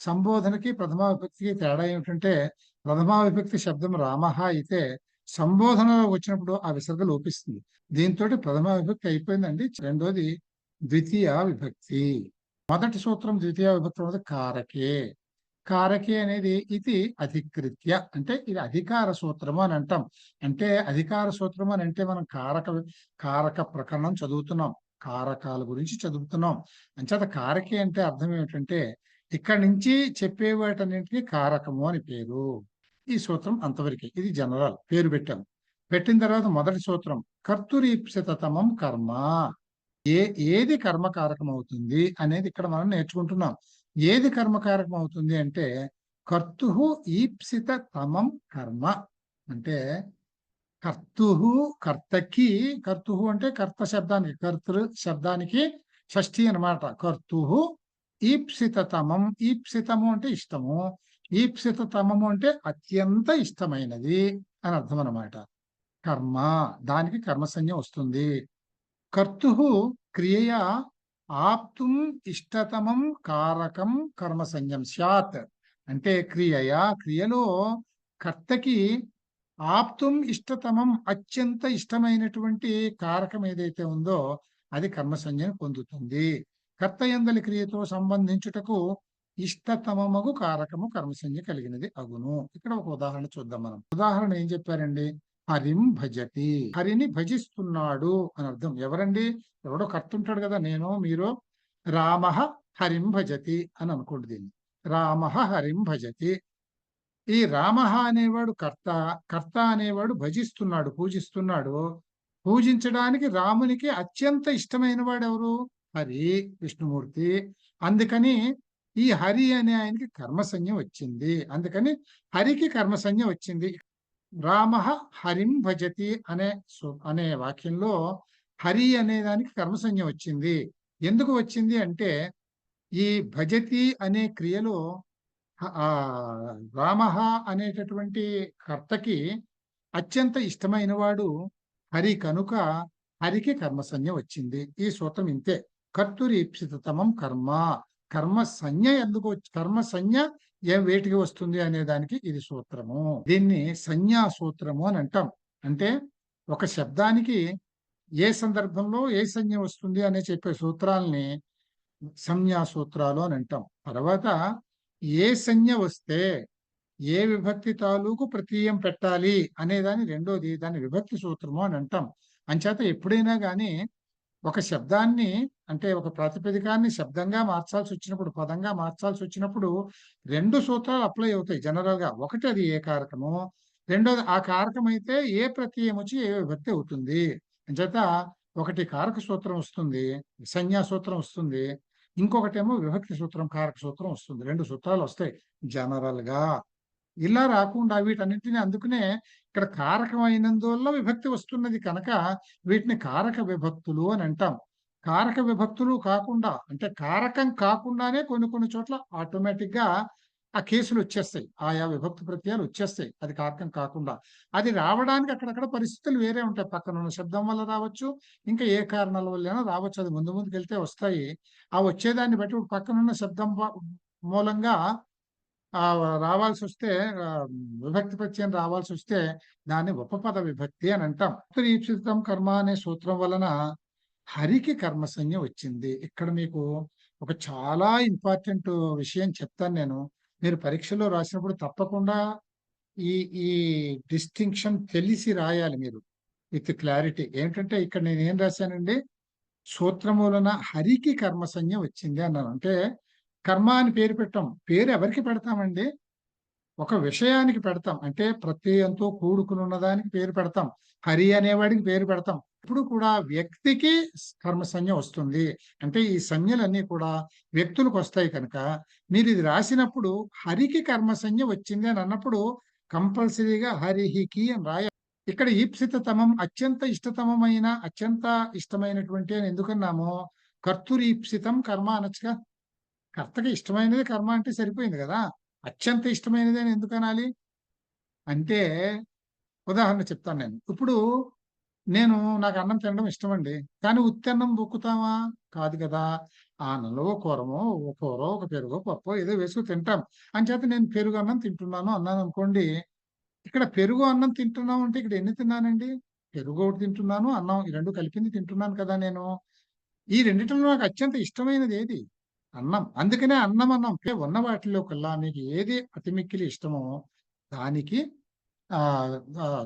సంబోధనకి ప్రథమా విభక్తికి తేడా ఏమిటంటే, ప్రథమా విభక్తి శబ్దం రామ అయితే సంబోధనలో వచ్చినప్పుడు ఆ విసర్గ లోపిస్తుంది. దీంతో ప్రథమా విభక్తి అయిపోయిందండి. రెండోది ద్వితీయ విభక్తి. మొదటి సూత్రం ద్వితీయ విభక్తి కారకే. కారకే అనేది ఇది అధికృత్య అంటే ఇది అధికార సూత్రము అని అంటాం. అంటే అధికార సూత్రము అని అంటే మనం కారక ప్రకరణం చదువుతున్నాం, కారకాల గురించి చదువుతున్నాం. అంచేత కారకే అంటే అర్థం ఏమిటంటే ఇక్కడి నుంచి చెప్పే వాటన్నింటికి కారకము అని పేరు. ఈ సూత్రం అంతవరకే. ఇది జనరల్ పేరు పెట్టాం. పెట్టిన తర్వాత మొదటి సూత్రం కర్తురీప్సితమం కర్మ. ఏది కర్మకారకం అవుతుంది అనేది ఇక్కడ మనం నేర్చుకుంటున్నాం. ఏది కర్మకారకం అవుతుంది అంటే కర్తు ఈప్సిత తమం కర్మ. అంటే కర్తు అంటే కర్త శబ్దానికి, కర్తృ శబ్దానికి షష్ఠి అనమాట. కర్తు ఈప్సితమం. ఈప్సితము అంటే ఇష్టము. ఈప్సితతమము అంటే అత్యంత ఇష్టమైనది అని అర్థం అన్నమాట. కర్మ, దానికి కర్మసంజ్ఞ వస్తుంది. కర్తుః క్రియయా ఆప్తుం ఇష్టతమం కారకం కర్మసంజ్ఞం స్యాత్. అంటే క్రియలో కర్తకి ఆప్తుం ఇష్టతమం అత్యంత ఇష్టమైనటువంటి కారకం ఏదైతే ఉందో అది కర్మసంజ్ఞను పొందుతుంది. కర్త యందలి క్రియతో సంబంధించుటకు ఇష్టతమమగు కారకము కర్మసంజ్ఞ కలిగినది అగును. ఇక్కడ ఒక ఉదాహరణ చూద్దాం మనం. ఉదాహరణ ఏం చెప్పారండి? హరిం భజతి, హరిని భజిస్తున్నాడు అని అర్థం. ఎవరండి? ఎవడో కర్త ఉంటాడు కదా, నేను మీరు. రామ హరిం భజతి అని అనుకోండి దీన్ని. రామ హరిం భజతి. ఈ రామ అనేవాడు కర్త, కర్త అనేవాడు భజిస్తున్నాడు, పూజిస్తున్నాడు. పూజించడానికి రామునికి అత్యంత ఇష్టమైన వాడు ఎవరు? హరి, విష్ణుమూర్తి. అందుకని ఈ హరి అనే ఆయనకి కర్మసంజ్ఞ వచ్చింది. అందుకని హరికి కర్మసంజ్ఞ వచ్చింది. రామ హరిం భజతి అనే వాక్యంలో హరి అనే దానికి కర్మసంజ్ఞ వచ్చింది. ఎందుకు వచ్చింది అంటే ఈ భజతి అనే క్రియలో రామ అనేటటువంటి కర్తకి అత్యంత ఇష్టమైన వాడు హరి కనుక హరికి కర్మసంజ్ఞ వచ్చింది. ఈ సూత్రం ఇంతే. కర్తురీప్సితమం కర్మ, కర్మసంజ్ఞ ఎందుకు కర్మసంజ్ఞ వేటికి వస్తుంది అనే దానికి ఇది సూత్రము. దీన్ని సంజ్ఞా సూత్రము అని అంటాం. అంటే ఒక శబ్దానికి ఏ సందర్భంలో ఏ సంజ్ఞ వస్తుంది అనే చెప్పే సూత్రాలని సంజ్ఞా సూత్రాలు అని అంటాం. తర్వాత ఏ సంజ్ఞ వస్తే ఏ విభక్తి తాలూకు ప్రత్యయం పెట్టాలి అనేదాన్ని రెండోది, దాన్ని విభక్తి సూత్రము అని అంటాం. అంచేత ఎప్పుడైనా కానీ ఒక శబ్దాన్ని అంటే ఒక ప్రాతిపదికాన్ని శబ్దంగా మార్చాల్సి వచ్చినప్పుడు, పదంగా మార్చాల్సి వచ్చినప్పుడు రెండు సూత్రాలు అప్లై అవుతాయి జనరల్ గా. ఒకటి అది ఏ కారకము, రెండోది ఆ కారకం అయితే ఏ ప్రత్యయం వచ్చి ఏ విభక్తి అవుతుంది. అంచేత ఒకటి కారక సూత్రం వస్తుంది, సంజ్ఞా సూత్రం వస్తుంది, ఇంకొకటేమో విభక్తి సూత్రం కారక సూత్రం వస్తుంది. రెండు సూత్రాలు వస్తాయి జనరల్ గా. ఇలా రాకుండా వీటన్నింటినీ, అందుకనే ఇక్కడ కారకం అయినందువల్ల విభక్తి వస్తున్నది కనుక వీటిని కారక విభక్తులు అని అంటాం. కారక విభక్తులు కాకుండా అంటే కారకం కాకుండానే కొన్ని కొన్ని చోట్ల ఆటోమేటిక్ గా ఆ కేసులు వచ్చేస్తాయి, ఆయా విభక్తి ప్రత్యయాలు వచ్చేస్తాయి, అది కారకం కాకుండా. అది రావడానికి అక్కడక్కడ పరిస్థితులు వేరే ఉంటాయి. పక్కన ఉన్న శబ్దం వల్ల రావచ్చు, ఇంకా ఏ కారణాల వల్ల రావచ్చు. అది ముందు ముందుకు వెళ్తే వస్తాయి. ఆ వచ్చేదాన్ని బట్టి పక్కనున్న శబ్దం మూలంగా రావాల్సి వస్తే, విభక్తి ప్రత్యయం రావాల్సి వస్తే దాన్ని ఉపపద విభక్తి అని అంటాం. ఈప్సితం కర్మ అనే సూత్రం వలన హరికి కర్మసంజ్ఞ వచ్చింది. ఇక్కడ మీకు ఒక చాలా ఇంపార్టెంట్ విషయం చెప్తాను నేను. మీరు పరీక్షలో రాసినప్పుడు తప్పకుండా ఈ ఈ డిస్టింక్షన్ తెలిసి రాయాలి మీరు విత్ క్లారిటీ. ఏంటంటే ఇక్కడ నేను ఏం రాశానండి? సూత్రం వలన హరికి కర్మసంజ్ఞ వచ్చింది అన్నాను. అంటే కర్మ అని పేరు పెట్టాం. పేరు ఎవరికి పెడతామండి? ఒక విషయానికి పెడతాం. అంటే ప్రత్యయంతో కూడుకుని ఉన్నదానికి పేరు పెడతాం. హరి అనేవాడికి పేరు పెడతాం. ఇప్పుడు కూడా వ్యక్తికి కర్మసంజ్ఞ వస్తుంది. అంటే ఈ సంజ్ఞలన్నీ కూడా వ్యక్తులకు వస్తాయి కనుక మీరు ఇది రాసినప్పుడు హరికి కర్మసంజ్ఞ వచ్చింది అని అన్నప్పుడు కంపల్సరీగా హరిహికి అని రాయాలి. ఇక్కడ ఈప్సితతమం అత్యంత ఇష్టతమమైన, అత్యంత ఇష్టమైనటువంటి అని ఎందుకన్నామో, కర్తురీప్సితం కర్మ అనొచ్చుగా. కర్తకి ఇష్టమైనది కర్మ అంటే సరిపోయింది కదా. అత్యంత ఇష్టమైనది అని ఎందుకు అనాలి అంటే, ఉదాహరణ చెప్తాను నేను. ఇప్పుడు నాకు అన్నం తినడం ఇష్టం అండి, కానీ ఉత్తి అన్నం బొక్కుతామా? కాదు కదా. ఆ అన్నంలో ఒక కూరో ఒక పెరుగో పప్పో ఏదో వేసుకు తింటాం. అంచేత నేను పెరుగు అన్నం తింటున్నాను అన్నాను అనుకోండి. ఇక్కడ పెరుగు అన్నం తింటున్నాం అంటే ఇక్కడ ఎన్ని తిన్నానండి? పెరుగు ఒకటి తింటున్నాను, అన్నం ఈ రెండు కలిపింది తింటున్నాను కదా నేను. ఈ రెండిటిలో నాకు అత్యంత ఇష్టమైనది ఏది? అన్నం. అందుకనే అన్నం అన్నం ఉన్న వాటిలో కల్లా మీకు ఏది అతి మిక్కిలి ఇష్టమో దానికి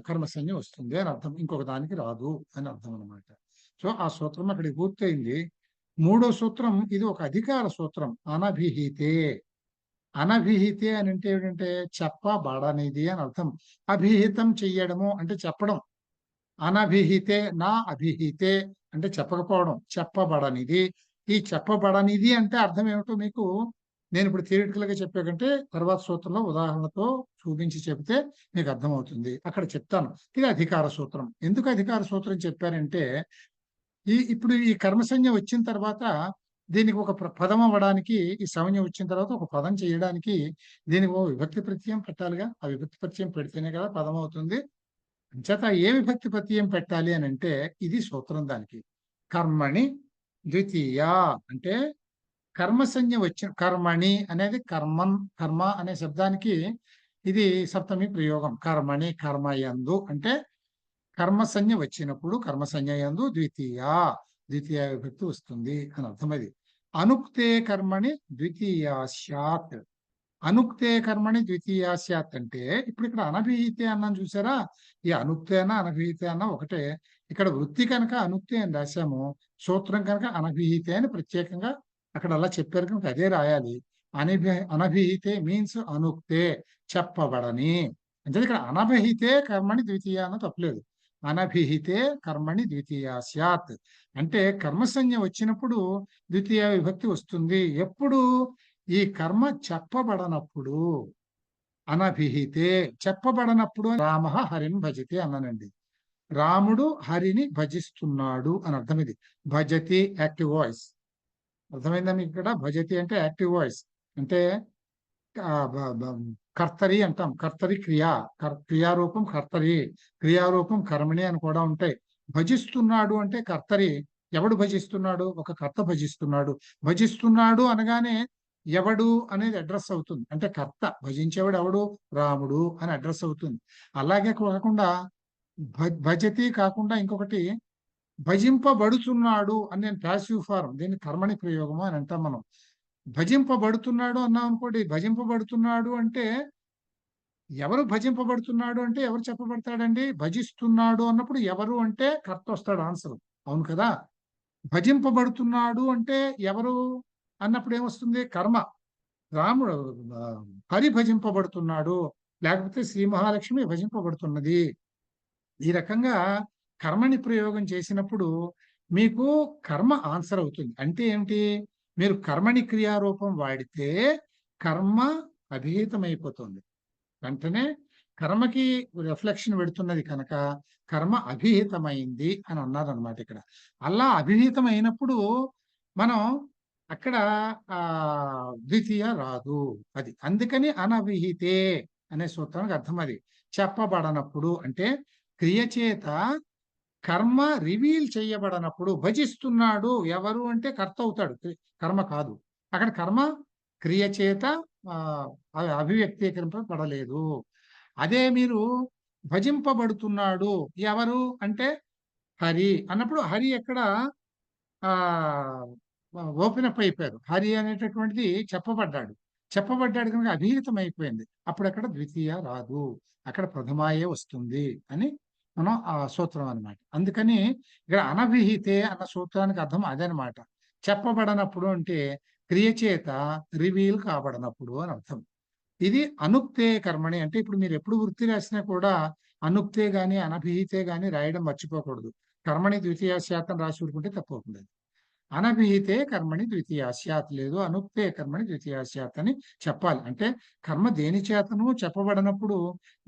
కర్మసంజ్ఞ వస్తుంది అని అర్థం. ఇంకొక దానికి రాదు అని అర్థం అనమాట. సో ఆ సూత్రం అక్కడికి పూర్తయింది. మూడో సూత్రం, ఇది ఒక అధికార సూత్రం. అనభిహితే. అనభిహితే అని అంటే ఏంటంటే చెప్పబడనిది అని అర్థం. అభిహితం చెయ్యడము అంటే చెప్పడం. అనభిహితే నా అభిహితే అంటే చెప్పకపోవడం, చెప్పబడనిది. ఈ చెప్పబడనిది అంటే అర్థం ఏమిటో మీకు నేను ఇప్పుడు థియరిటికల్ గా చెప్పే కంటే తర్వాత సూత్రంలో ఉదాహరణతో చూపించి చెప్తే మీకు అర్థమవుతుంది. అక్కడ చెప్తాను. ఇది అధికార సూత్రం. ఎందుకు అధికార సూత్రం చెప్పారంటే ఇప్పుడు ఈ కర్మసంజ్ఞ వచ్చిన తర్వాత దీనికి ఒక పదం అవ్వడానికి ఈ సంజ్ఞ వచ్చిన తర్వాత ఒక పదం చేయడానికి దీనికి ఓ విభక్తి ప్రత్యయం పెట్టాలిగా. ఆ విభక్తి ప్రత్యయం పెడితేనే కదా పదం అవుతుంది. అంచేత ఏ విభక్తి ప్రత్యయం పెట్టాలి అని అంటే ఇది సూత్రం దానికి. కర్మణి ద్వితీయ అంటే కర్మ సంజ్ఞ వచ్చిన కర్మణి అనేది కర్మ అనే శబ్దానికి ఇది సప్తమి ప్రయోగం. కర్మణి కర్మయందు అంటే కర్మ సంజ్ఞ వచ్చినప్పుడు కర్మ సంజ్ఞ యందు ద్వితీయ విభక్తి వస్తుంది అని అర్థం. అది అనుక్తే కర్మణి ద్వితీయ స్యాత్. అనుక్తే కర్మణి ద్వితీయ స్యాత్ అంటే ఇప్పుడు ఇక్కడ అనభిహితే అన్నాను చూసారా. ఈ అనుక్తే అన్న అనభిహితే అన్న ఒకటే. ఇక్కడ వృత్తి కనుక అనుక్తే అని రాశాము, సూత్రం కనుక అనభిహితే అని ప్రత్యేకంగా అక్కడ అలా చెప్పారు కనుక అదే రాయాలి. అనభిహితే మీన్స్ అనుక్తే చెప్పబడని. అంటే ఇక్కడ అనభిహితే కర్మణి ద్వితీయ అన్న తప్పలేదు. అనభిహితే కర్మణి ద్వితీయ స్యాత్ అంటే కర్మసంజ్ఞ వచ్చినప్పుడు ద్వితీయ విభక్తి వస్తుంది. ఎప్పుడు? ఈ కర్మ చెప్పబడనప్పుడు. అనభిహితే చెప్పబడనప్పుడు రామ హరిం భజతే అన్నానండి. రాముడు హరిని భజిస్తున్నాడు అని అర్థం. ఇది భజతి యాక్టివ్ వాయిస్. అర్థమైందా మీకు? ఇక్కడ భజతి అంటే యాక్టివ్ వాయిస్ అంటే కర్తరి అంటాం. కర్తరి క్రియారూపం కర్తరి, క్రియారూపం కర్మణి అని కూడా ఉంటాయి. భజిస్తున్నాడు అంటే కర్తరి. ఎవడు భజిస్తున్నాడు? ఒక కర్త భజిస్తున్నాడు. భజిస్తున్నాడు అనగానే ఎవడు అనేది అడ్రస్ అవుతుంది. అంటే కర్త, భజించేవాడు ఎవడు? రాముడు అని అడ్రస్ అవుతుంది. అలాగే కాకుండా భజతి కాకుండా ఇంకొకటి భజింపబడుతున్నాడు అని నేను ప్యాసివ్ ఫార్మ్, దీన్ని కర్మణి ప్రయోగము అని అంటాం మనం. భజింపబడుతున్నాడు అన్నాం అనుకోండి. భజింపబడుతున్నాడు అంటే ఎవరు భజింపబడుతున్నాడు అంటే ఎవరు చెప్పబడతాడండి? భజిస్తున్నాడు అన్నప్పుడు ఎవరు అంటే కర్త వస్తాడు ఆన్సర్. అవును కదా. భజింపబడుతున్నాడు అంటే ఎవరు అన్నప్పుడు ఏమొస్తుంది? కర్మ. రాముడు హరి భజింపబడుతున్నాడు, లేకపోతే శ్రీ మహాలక్ష్మి భజింపబడుతున్నది. ఈ రకంగా కర్మని ప్రయోగం చేసినప్పుడు మీకు కర్మ ఆన్సర్ అవుతుంది. అంటే ఏమిటి? మీరు కర్మని క్రియారూపం వాడితే కర్మ అభిహితమైపోతుంది. వెంటనే కర్మకి రిఫ్లెక్షన్ పెడుతున్నది కనుక కర్మ అభిహితమైంది అని అన్నారనమాట ఇక్కడ. అలా అభిహితమైనప్పుడు మనం అక్కడ ద్వితీయ రాదు. అది అందుకని అనవిహితే అనే సూత్రానికి అర్థం. అది చెప్పబడనప్పుడు అంటే క్రియ చేత కర్మ రివీల్ చేయబడనప్పుడు. భజిస్తున్నాడు ఎవరు అంటే కర్త అవుతాడు, కర్మ కాదు. అక్కడ కర్మ క్రియ చేత అభివ్యక్తీకరింపబడలేదు. అదే మీరు భజింపబడుతున్నాడు ఎవరు అంటే హరి అన్నప్పుడు హరి ఎక్కడ ఓపెన్ అప్ అయిపోయారు. హరి అనేటటువంటిది చెప్పబడ్డాడు కనుక అభిహితం అయిపోయింది. అప్పుడు అక్కడ ద్వితీయ రాదు, అక్కడ ప్రథమాయే వస్తుంది అని మనం ఆ సూత్రం అనమాట. అందుకని ఇక్కడ అనభిహితే అన్న సూత్రానికి అర్థం అదనమాట. చెప్పబడనప్పుడు అంటే క్రియ చేత రివీల్ కాబడనప్పుడు అని అర్థం. ఇది అనుక్తే కర్మణి అంటే ఇప్పుడు మీరు ఎప్పుడు వృత్తి రాసినా కూడా అనుక్తే గాని అనభిహితే గాని రాయడం మర్చిపోకూడదు. కర్మణి ద్వితీయ శాతం రాసి ఊరుకుంటే తప్పవుతుంది. అనభిహితే కర్మణి ద్వితీయ స్యాత్ లేదు, అనుక్తే కర్మణి ద్వితీయ స్యాత్ అని చెప్పాలి. అంటే కర్మ దేని చేతను చెప్పబడినప్పుడు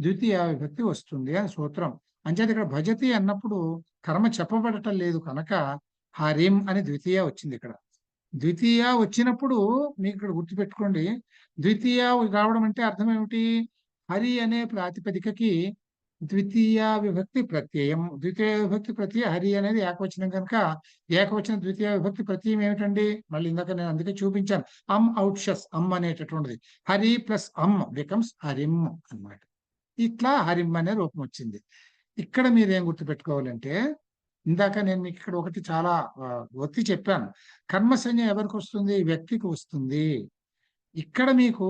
ద్వితీయ విభక్తి వస్తుంది అని సూత్రం. అంచేత ఇక్కడ భజతి అన్నప్పుడు కర్మ చెప్పబడటం లేదు కనుక హరిం అని ద్వితీయ వచ్చింది. ఇక్కడ ద్వితీయ వచ్చినప్పుడు మీకు ఇక్కడ గుర్తుపెట్టుకోండి, ద్వితీయ రావడం అంటే అర్థం ఏమిటి? హరి అనే ప్రాతిపదికకి ద్వితీయ విభక్తి ప్రత్యయం. ద్వితీయ విభక్తి ప్రత్యయ హరి అనేది ఏకవచనం కనుక ఏకవచన ద్వితీయ విభక్తి ప్రత్యయం ఏమిటండి? మళ్ళీ ఇందాక నేను అందుకే చూపించాను. ఔట్షస్ అనేటటువంటిది. హరి ప్లస్ బికమ్స్ హరిం అన్నమాట. ఇట్లా హరిం అనే రూపం వచ్చింది. ఇక్కడ మీరేం గుర్తుపెట్టుకోవాలంటే ఇందాక నేను మీకు ఇక్కడ ఒకటి చాలా ఒత్తి చెప్పాను. కర్మసంజ్ఞ ఎవరికి వస్తుంది? వ్యక్తికి వస్తుంది. ఇక్కడ మీకు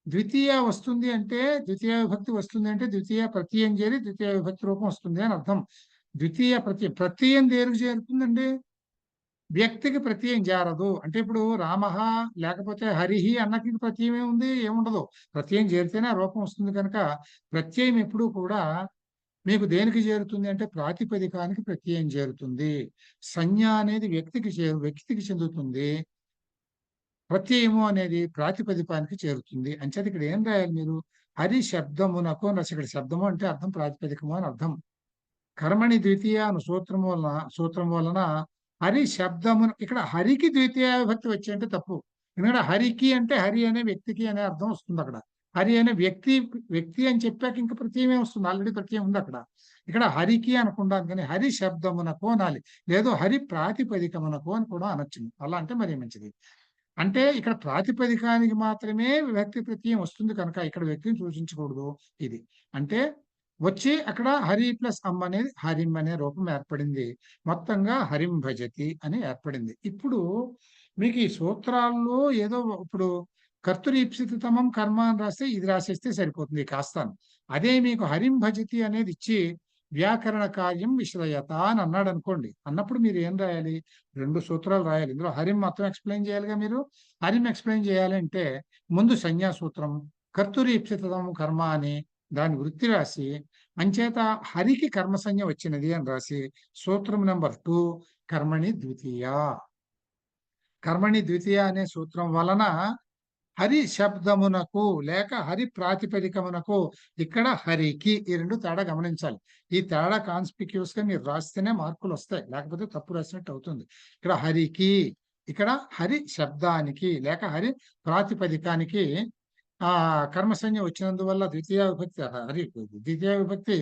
ద్వితీయ వస్తుంది అంటే ద్వితీయ విభక్తి వస్తుంది అంటే ద్వితీయ ప్రత్యయం చేరి ద్వితీయ విభక్తి రూపం వస్తుంది అని అర్థం. ద్వితీయ ప్రత్యయం దేనికి చేరుతుందండి? వ్యక్తికి ప్రత్యయం చేరదు. అంటే ఇప్పుడు రామః లేకపోతే హరిహి అన్నకి ప్రత్యయం ఏముంది? ఏముండదు. ప్రత్యయం చేరితేనే ఆ రూపం వస్తుంది కనుక ప్రత్యయం ఎప్పుడు కూడా మీకు దేనికి చేరుతుంది అంటే ప్రాతిపదికానికి ప్రత్యయం చేరుతుంది. సంజ్ఞ అనేది వ్యక్తికి చెందుతుంది. ప్రత్యయము అనేది ప్రాతిపదికానికి చేరుతుంది. అంచేత ఇక్కడ ఏం రాయాలి మీరు? హరి శబ్దమునకు అని రాసి. ఇక్కడ శబ్దము అంటే అర్థం ప్రాతిపదికము అని అర్థం. కర్మణి ద్వితీయ అను సూత్రం వలన హరి శబ్దమును, ఇక్కడ హరికి ద్వితీయ విభక్తి వచ్చేంటే తప్పు. ఎందుకంటే హరికి అంటే హరి అనే వ్యక్తికి అనే అర్థం వస్తుంది అక్కడ. హరి అనే వ్యక్తి అని చెప్పాక ఇంకా ప్రత్యయమే వస్తుంది, ఆల్రెడీ ప్రత్యయం ఉంది అక్కడ. ఇక్కడ హరికి అనకుండా కానీ హరి శబ్దమునకు అనాలి, లేదు హరి ప్రాతిపదికమునకు అని కూడా అనొచ్చు. అలా అంటే మరీ మంచిది. అంటే ఇక్కడ ప్రాతిపదికానికి మాత్రమే వ్యక్తి ప్రత్యయం వస్తుంది కనుక ఇక్కడ వ్యక్తిని సూచించకూడదు. ఇది అంటే వచ్చి అక్కడ హరి ప్లస్ అమ్మ అనేది హరిం అనే రూపం ఏర్పడింది. మొత్తంగా హరిం భజతి అని ఏర్పడింది. ఇప్పుడు మీకు ఈ సూత్రాల్లో ఏదో ఇప్పుడు కర్తృప్సితమం కర్మ అని రాస్తే ఇది రాసేస్తే సరిపోతుంది కాస్తాను. అదే మీకు హరిం భజతి అనేది ఇచ్చి వ్యాకరణ కార్యం విశ్రయత అని అన్నాడు అనుకోండి, అన్నప్పుడు మీరు ఏం రాయాలి? 2 సూత్రాలు రాయాలి. ఇందులో హరిం మొత్తం ఎక్స్ప్లెయిన్ చేయాలిగా మీరు. హరిం ఎక్స్ప్లెయిన్ చేయాలంటే ముందు సంజ్ఞా సూత్రం కర్తృప్సితమం కర్మ అని దాని వృత్తి రాసి, అంచేత హరికి కర్మసంజ్ఞ వచ్చినది అని రాసి, సూత్రం నెంబర్ 2 కర్మణి ద్వితీయ. కర్మణి ద్వితీయ అనే సూత్రం వలన హరి శబ్దమునకు లేక హరి ప్రాతిపదికమునకు, ఇక్కడ హరికి, ఈ 2 తేడా గమనించాలి. ఈ తేడా కాన్స్పిక్యూస్ గా మీరు రాస్తేనే మార్కులు వస్తాయి, లేకపోతే తప్పు రాసినట్టు అవుతుంది. ఇక్కడ హరికి, ఇక్కడ హరి శబ్దానికి లేక హరి ప్రాతిపదికానికి కర్మసంజ్ఞ వచ్చినందువల్ల ద్వితీయ విభక్తి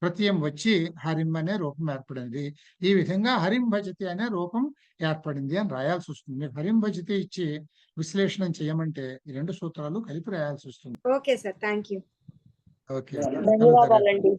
ప్రత్యయం వచ్చి హరిం అనే రూపం ఏర్పడింది. ఈ విధంగా హరిం భజతి అనే రూపం ఏర్పడింది అని రాయాల్సి వస్తుంది. మీకు హరిం భజతి ఇచ్చి విశ్లేషణ చేయమంటే ఈ 2 సూత్రాలు కలిపి రాయాల్సి వస్తుంది.
Okay sir, thank you.
Okay,
ధన్యవాదాలండి.